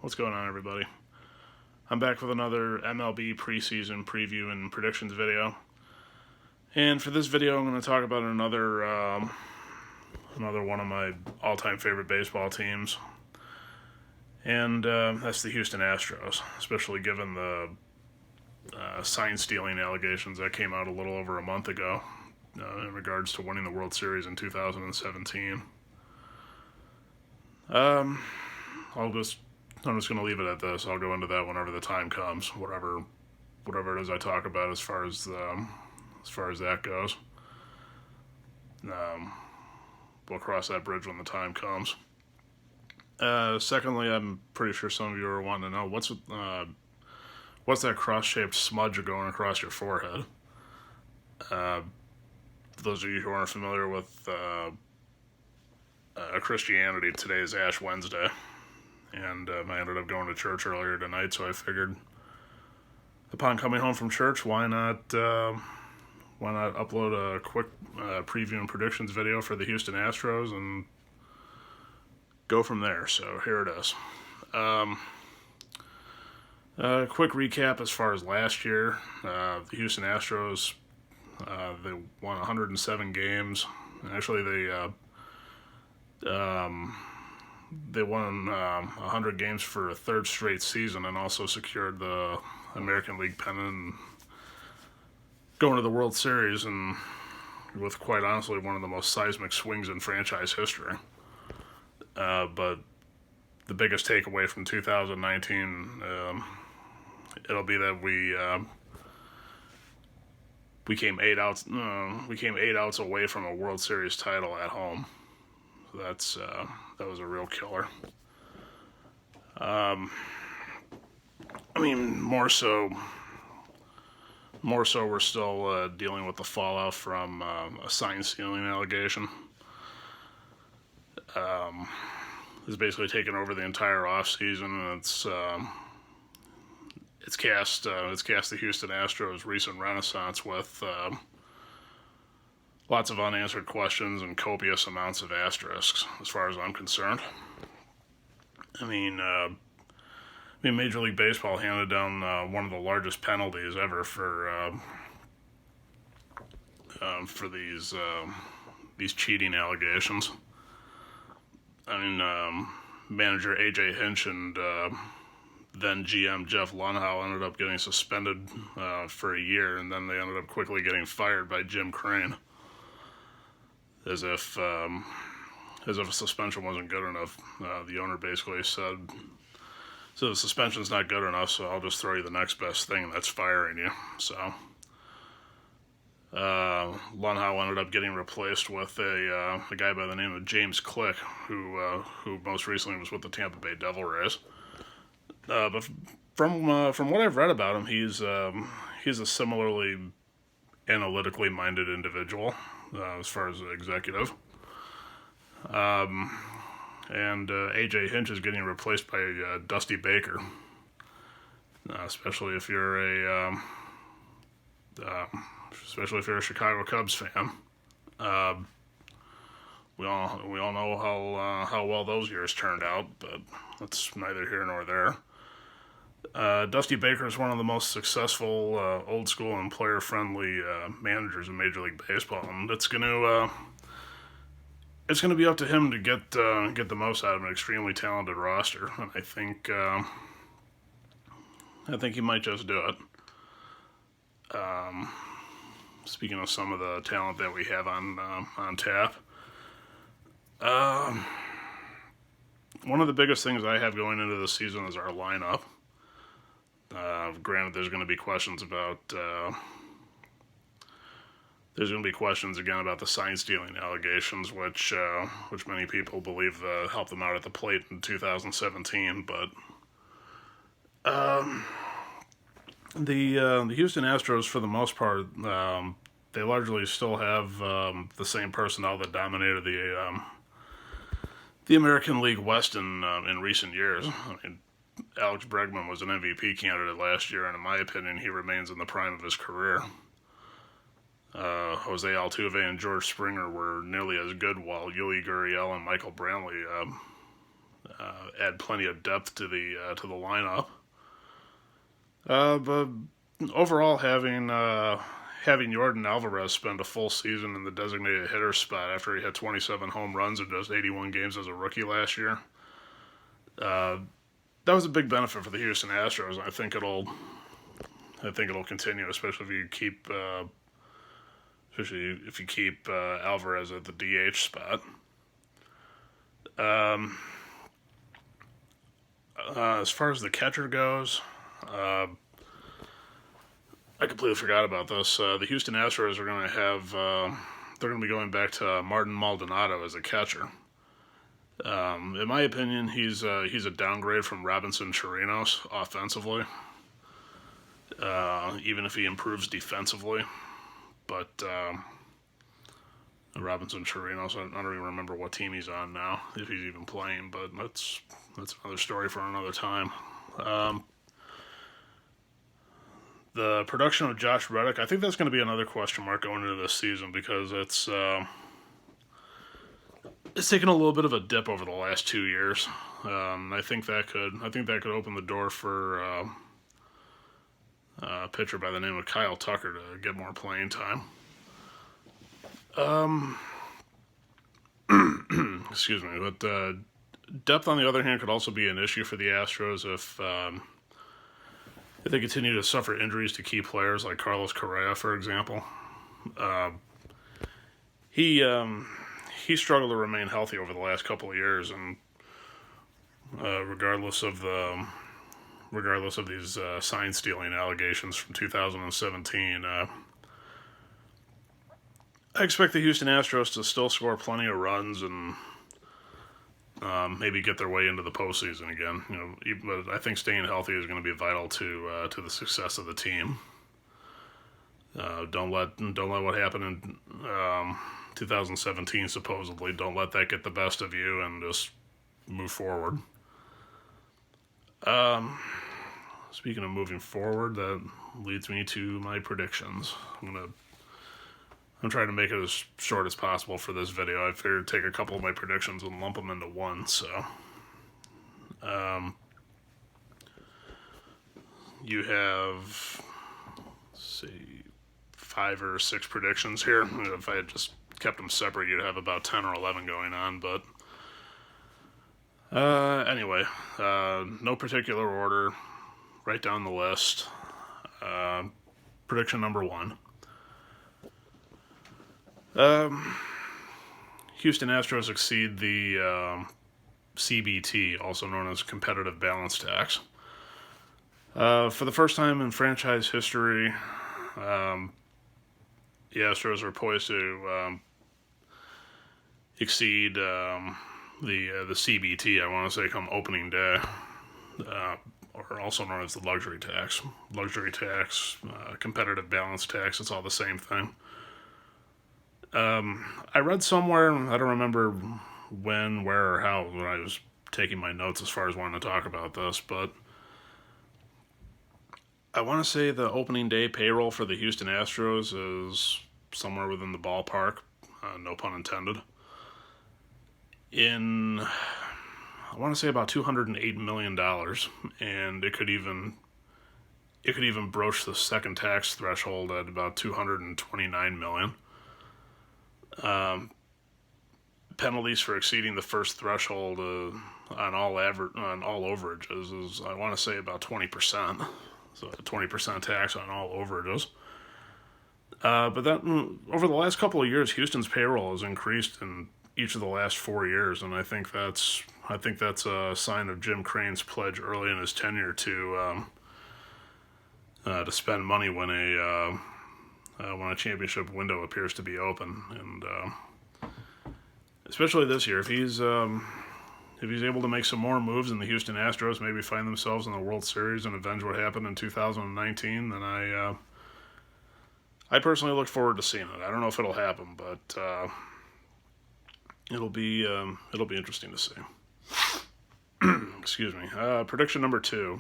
What's going on, everybody? I'm back with another MLB preseason preview and predictions video. And for this video, I'm going to talk about another one of my all-time favorite baseball teams. And that's the Houston Astros, especially given the sign-stealing allegations that came out a little over a month ago in regards to winning the World Series in 2017. I'm just going to leave it at this. I'll go into that whenever the time comes. Whatever it is I talk about as far as that goes. We'll cross that bridge when the time comes. Secondly, I'm pretty sure some of you are wanting to know what's that cross-shaped smudge going across your forehead. For those of you who aren't familiar with Christianity, today is Ash Wednesday. And I ended up going to church earlier tonight, so I figured upon coming home from church, why not upload a quick preview and predictions video for the Houston Astros and go from there. So here it is. Quick recap as far as last year. The Houston Astros, they won 107 games. Actually, they won 100 games for a third straight season and also secured the American League pennant and going to the World Series, and with quite honestly one of the most seismic swings in franchise history. But the biggest takeaway from 2019, it'll be that we came 8 outs away from a World Series title at home. That was a real killer. More so, we're still dealing with the fallout from a sign stealing allegation. It's basically taken over the entire off season, and it's cast the Houston Astros' recent renaissance with lots of unanswered questions and copious amounts of asterisks, as far as I'm concerned. I mean, Major League Baseball handed down one of the largest penalties ever for these cheating allegations. I mean, manager A.J. Hinch and then GM Jeff Lunhow ended up getting suspended for a year, and then they ended up quickly getting fired by Jim Crane. As if a suspension wasn't good enough, the owner basically said, "So the suspension's not good enough, so I'll just throw you the next best thing, and that's firing you." So Lunhow ended up getting replaced with a guy by the name of James Click, who most recently was with the Tampa Bay Devil Rays. But from what I've read about him, he's a similarly analytically minded individual. As far as the executive. And A.J. Hinch is getting replaced by Dusty Baker. Especially if you're a Chicago Cubs fan. We all know how well those years turned out, but that's neither here nor there. Dusty Baker is one of the most successful old school and player friendly managers in Major League Baseball, and it's going to be up to him to get the most out of an extremely talented roster, and I think he might just do it. Speaking of some of the talent that we have on tap, one of the biggest things I have going into the season is our lineup. Granted, there's going to be questions about the sign stealing allegations, which many people believe helped them out at the plate in 2017. But the Houston Astros, for the most part, they largely still have the same personnel that dominated the American League West in recent years. I mean, Alex Bregman was an MVP candidate last year, and in my opinion, he remains in the prime of his career. Jose Altuve and George Springer were nearly as good, while Yuli Gurriel and Michael Brantley add plenty of depth to the lineup. But overall, having Jordan Alvarez spend a full season in the designated hitter spot after he had 27 home runs in just 81 games as a rookie last year, that was a big benefit for the Houston Astros. And I think it'll continue, especially if you keep Alvarez at the DH spot. As far as the catcher goes, I completely forgot about this. The Houston Astros are going to have they're going to be going back to Martin Maldonado as a catcher. In my opinion, he's a downgrade from Robinson Chirinos offensively. Even if he improves defensively, but Robinson Chirinos, I don't even remember what team he's on now, if he's even playing. But that's another story for another time. The production of Josh Reddick, I think that's going to be another question mark going into this season because it's taken a little bit of a dip over the last 2 years. I think that could open the door for a pitcher by the name of Kyle Tucker to get more playing time. Excuse me, but depth on the other hand could also be an issue for the Astros if they continue to suffer injuries to key players like Carlos Correa, for example. He struggled to remain healthy over the last couple of years, and regardless of these sign stealing allegations from 2017, I expect the Houston Astros to still score plenty of runs and maybe get their way into the postseason again. But I think staying healthy is going to be vital to the success of the team. Don't let what happened in 2017 supposedly. Don't let that get the best of you, and just move forward. Speaking of moving forward, that leads me to my predictions. I'm trying to make it as short as possible for this video. I figured take a couple of my predictions and lump them into one. So, you have, let's see, 5 or 6 predictions here. If I had just kept them separate, you'd have about 10 or 11 going on. But anyway, no particular order. Write down the list. Prediction number 1. Houston Astros exceed the CBT, also known as competitive balance tax. For the first time in franchise history, the Astros are poised to exceed the CBT, I want to say, come opening day, or also known as the luxury tax. Luxury tax, competitive balance tax, it's all the same thing. I read somewhere, I don't remember when, where, or how, when I was taking my notes as far as wanting to talk about this, but I want to say the opening day payroll for the Houston Astros is somewhere within the ballpark, no pun intended, I want to say about $208 million, and it could even broach the second tax threshold at about $229 million. Penalties for exceeding the first threshold on all overages is, I want to say, about 20%. So a 20% tax on all overages. But that over the last couple of years, Houston's payroll has increased in each of the last 4 years, and I think that's a sign of Jim Crane's pledge early in his tenure to spend money when a championship window appears to be open, and especially this year, if he's able to make some more moves and the Houston Astros maybe find themselves in the World Series and avenge what happened in 2019, then I personally look forward to seeing it. I don't know if it'll happen, but it'll be interesting to see. Excuse me. Prediction number 2.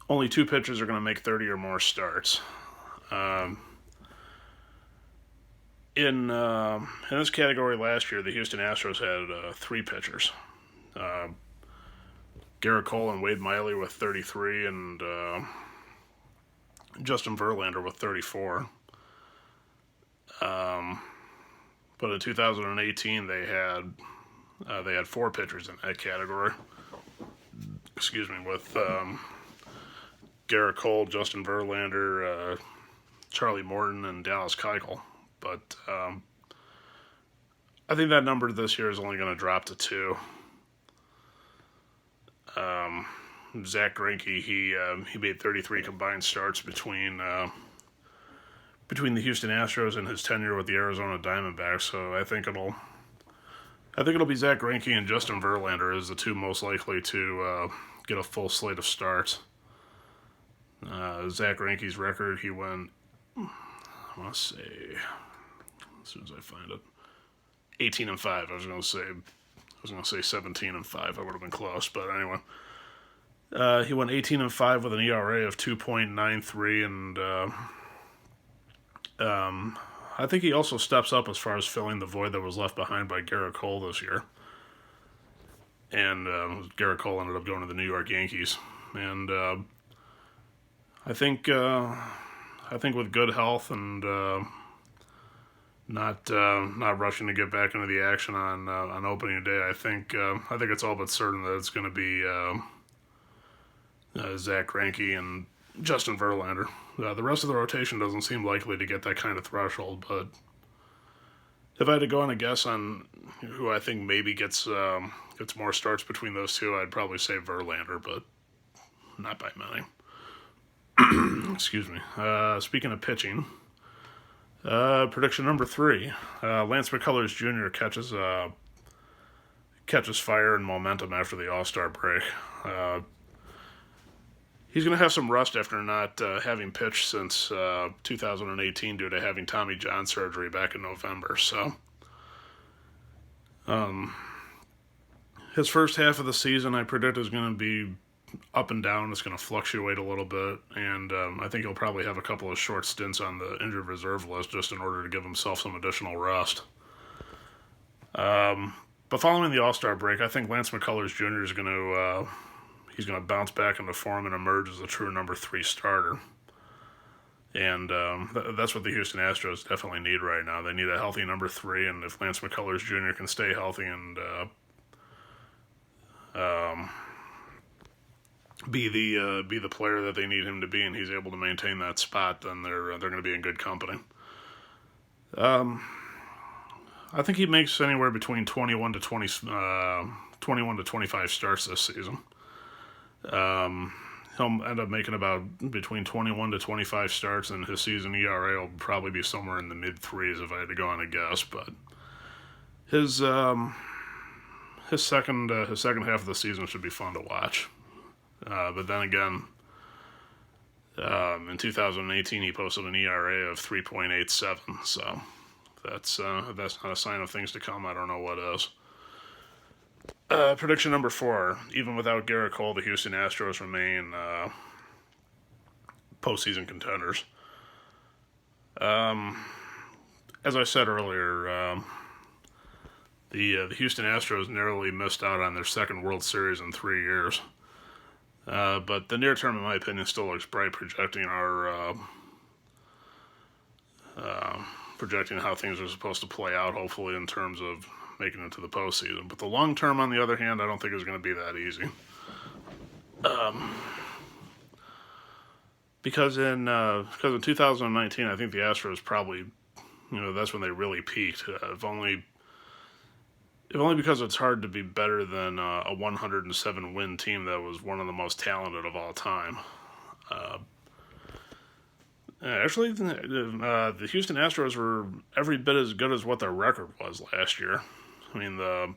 Only 2 pitchers are going to make 30 or more starts. In this category last year, the Houston Astros had 3 pitchers. Garrett Cole and Wade Miley with 33, and Justin Verlander with 34. But in 2018, they had 4 pitchers in that category. Excuse me, with Garrett Cole, Justin Verlander, Charlie Morton, and Dallas Keuchel. But I think that number this year is only going to drop to 2. Zach Greinke, he made 33 combined starts between the Houston Astros and his tenure with the Arizona Diamondbacks. So I think it'll be Zach Greinke and Justin Verlander as the 2 most likely to get a full slate of starts. Zach Greinke's record, he went, I want to say, as soon as I find it, 18-5. I was going to say 17-5. I would have been close, but anyway. He went 18-5 with an ERA of 2.93, and I think he also steps up as far as filling the void that was left behind by Garrett Cole this year. And Garrett Cole ended up going to the New York Yankees, and I think with good health and not rushing to get back into the action on opening day, I think it's all but certain that it's going to be Zach Greinke and Justin Verlander. The rest of the rotation doesn't seem likely to get that kind of threshold, but if I had to go on a guess on who I think maybe gets more starts between those 2, I'd probably say Verlander, but not by many. Excuse me. Speaking of pitching, prediction number 3: Lance McCullers Jr. catches fire and momentum after the All-Star break. He's going to have some rust after not having pitched since 2018 due to having Tommy John surgery back in November. So, his first half of the season, I predict, is going to be up and down. It's going to fluctuate a little bit, and I think he'll probably have a couple of short stints on the injured reserve list just in order to give himself some additional rest. But following the All-Star break, I think Lance McCullers Jr. is going to he's going to bounce back into form and emerge as a true number 3 starter. And that's what the Houston Astros definitely need right now. They need a healthy number 3, and if Lance McCullers Jr. can stay healthy and be the player that they need him to be, and he's able to maintain that spot, then they're going to be in good company. I think he makes anywhere between 21 to 25 starts this season. He'll end up making about between 21 to 25 starts, and his season ERA will probably be somewhere in the mid-3s if I had to go on a guess. But his second half of the season should be fun to watch. But then again, in 2018 he posted an ERA of 3.87, so that's not a sign of things to come. I don't know what is. Prediction number 4: even without Garrett Cole, the Houston Astros remain postseason contenders. As I said earlier, the Houston Astros narrowly missed out on their second World Series in 3 years. But the near term, in my opinion, still looks bright, projecting how things are supposed to play out, hopefully, in terms of making it to the postseason. But the long term, on the other hand, I don't think is going to be that easy. Because in 2019, I think the Astros probably, that's when they really peaked. If only because it's hard to be better than a 107 win team that was one of the most talented of all time. Actually, the Houston Astros were every bit as good as what their record was last year. I mean, the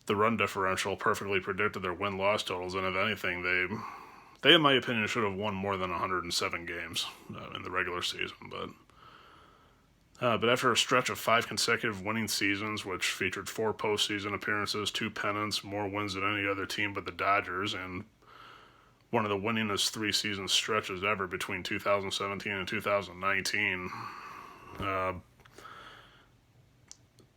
run differential perfectly predicted their win-loss totals, and if anything, they, in my opinion, should have won more than 107 games in the regular season. But after a stretch of 5 consecutive winning seasons, which featured 4 postseason appearances, 2 pennants, more wins than any other team but the Dodgers, and one of the winningest 3-season stretches ever between 2017 and 2019,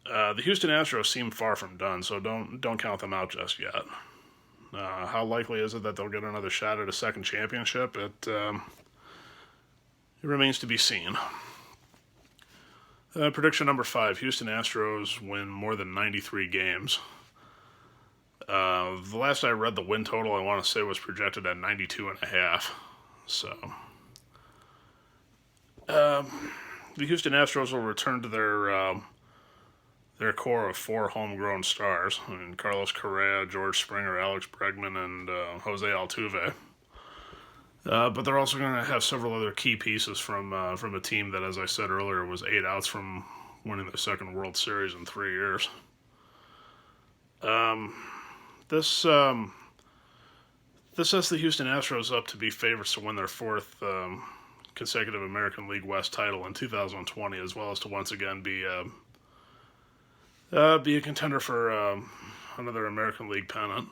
the Houston Astros seem far from done, so don't count them out just yet. How likely is it that they'll get another shot at a second championship? It remains to be seen. Prediction number 5, Houston Astros win more than 93 games. The last I read, the win total, I want to say, was projected at 92.5. So, the Houston Astros will return to their core of 4 homegrown stars. I mean, Carlos Correa, George Springer, Alex Bregman, and Jose Altuve. But they're also going to have several other key pieces from a team that, as I said earlier, was 8 outs from winning their second World Series in 3 years. This sets the Houston Astros up to be favorites to win their 4th consecutive American League West title in 2020, as well as to once again be a contender for another American League pennant.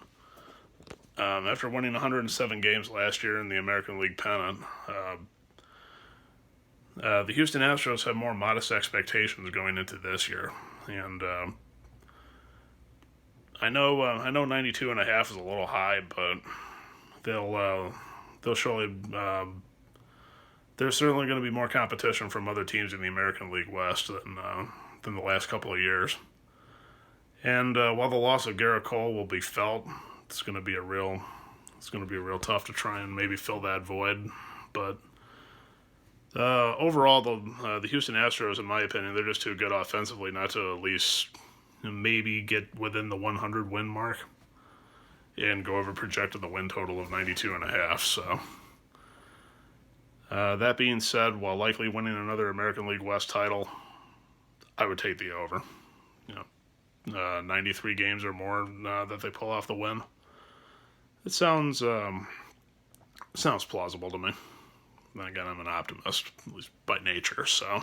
After winning 107 games last year in the American League pennant, the Houston Astros have more modest expectations going into this year, and I know 92.5 is a little high, but they'll surely there's certainly going to be more competition from other teams in the American League West than the last couple of years. And while the loss of Garrett Cole will be felt, it's going to be real tough to try and maybe fill that void. But overall, the Houston Astros, in my opinion, they're just too good offensively not to at least maybe get within the 100 win mark and go over projected the win total of 92.5. So that being said, while likely winning another American League West title, I would take the over. 93 games or more that they pull off the win. It sounds plausible to me. Then again, I'm an optimist, at least by nature. So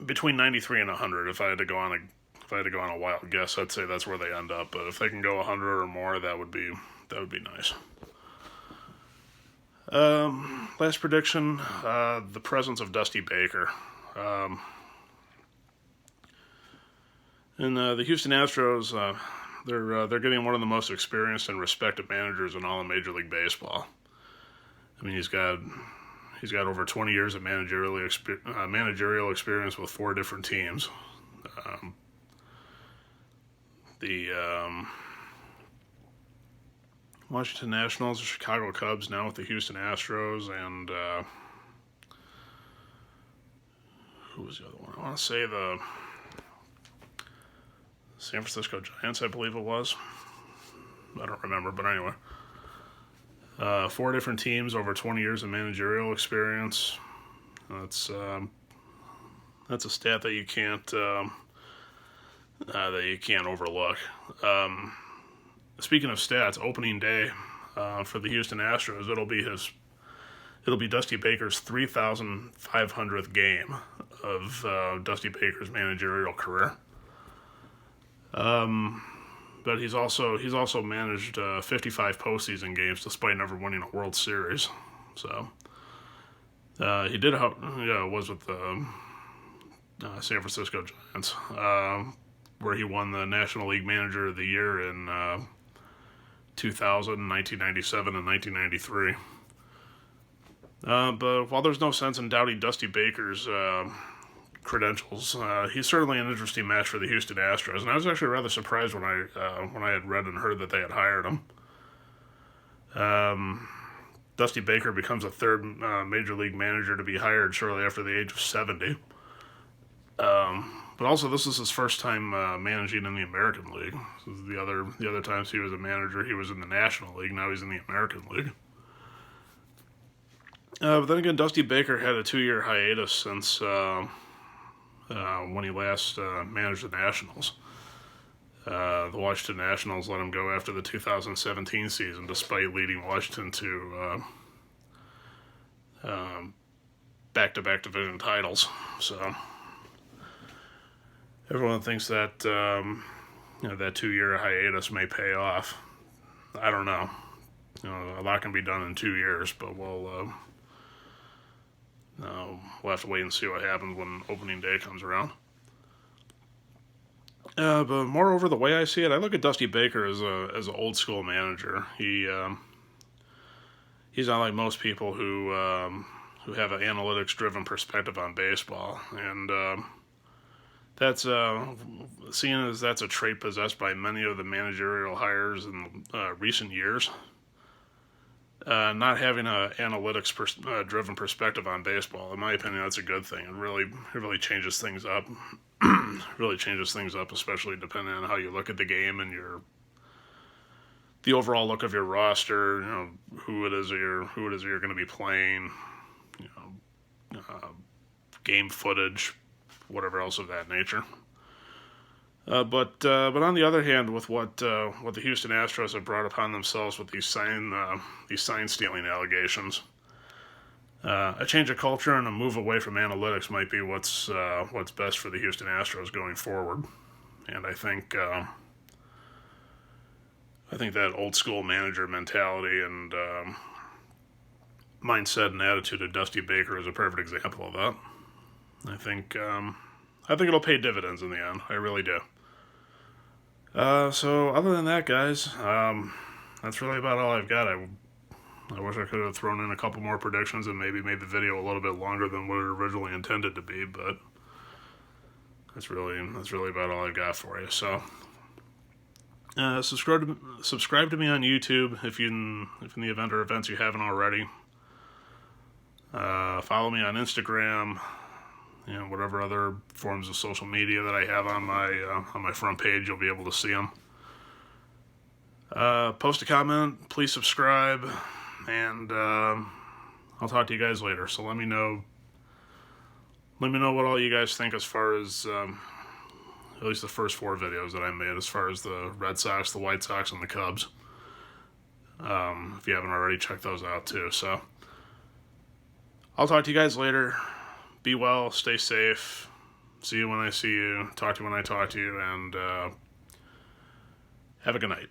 between 93 and 100, if I had to go on a wild guess, I'd say that's where they end up. But if they can go 100 or more, that would be nice. Last prediction: the presence of Dusty Baker. And the Houston Astros, they're getting one of the most experienced and respected managers in all of Major League Baseball. I mean, he's got over 20 years of managerial experience with 4 different teams. The Washington Nationals, the Chicago Cubs, now with the Houston Astros, and who was the other one? I want to say the San Francisco Giants, I believe it was. I don't remember, but anyway. 4 different teams, over 20 years of managerial experience. That's a stat that you can't overlook. Speaking of stats, opening day for the Houston Astros, it'll be Dusty Baker's 3,500th game of Dusty Baker's managerial career. But he's also managed 55 postseason games despite never winning a World Series. So he did was with the San Francisco Giants, where he won the National League Manager of the Year in 2000, 1997, and 1993. But while there's no sense in doubting Dusty Baker's credentials, he's certainly an interesting match for the Houston Astros, and I was actually rather surprised when I had read and heard that they had hired him. Dusty Baker becomes the 3rd major league manager to be hired shortly after the age of 70. But also, this is his first time managing in the American League. The other times he was a manager, he was in the National League. Now he's in the American League. But then again, Dusty Baker had a 2-year hiatus since when he last managed the Nationals. The Washington Nationals let him go after the 2017 season, despite leading Washington to back-to-back division titles. So everyone thinks that that 2-year hiatus may pay off. I don't know. A lot can be done in 2 years, but we'll have to wait and see what happens when opening day comes around. But moreover, the way I see it, I look at Dusty Baker as an old school manager. He's not like most people who have an analytics driven perspective on baseball, and that's seeing as that's a trait possessed by many of the managerial hires in recent years. Not having an analytics driven perspective on baseball, in my opinion, that's a good thing. It really changes things up. Really changes things up, especially depending on how you look at the game and the overall look of your roster. You know, who it is you're going to be playing. You know, game footage, whatever else of that nature. But on the other hand, with what the Houston Astros have brought upon themselves with these sign stealing allegations, a change of culture and a move away from analytics might be what's best for the Houston Astros going forward. And I think that old school manager mentality and mindset and attitude of Dusty Baker is a perfect example of that. I think it'll pay dividends in the end. I really do. So other than that, guys, that's really about all I've got. I wish I could have thrown in a couple more predictions and maybe made the video a little bit longer than what it originally intended to be, but that's really about all I've got for you. So subscribe to me on YouTube if in the event or events you haven't already. Follow me on Instagram. You know, whatever other forms of social media that I have on my front page, you'll be able to see them. Post a comment, please subscribe, and I'll talk to you guys later. So let me know what all you guys think as far as at least the first 4 videos that I made, as far as the Red Sox, the White Sox, and the Cubs. If you haven't already, check those out too. So I'll talk to you guys later. Be well, stay safe, see you when I see you, talk to you when I talk to you, and have a good night.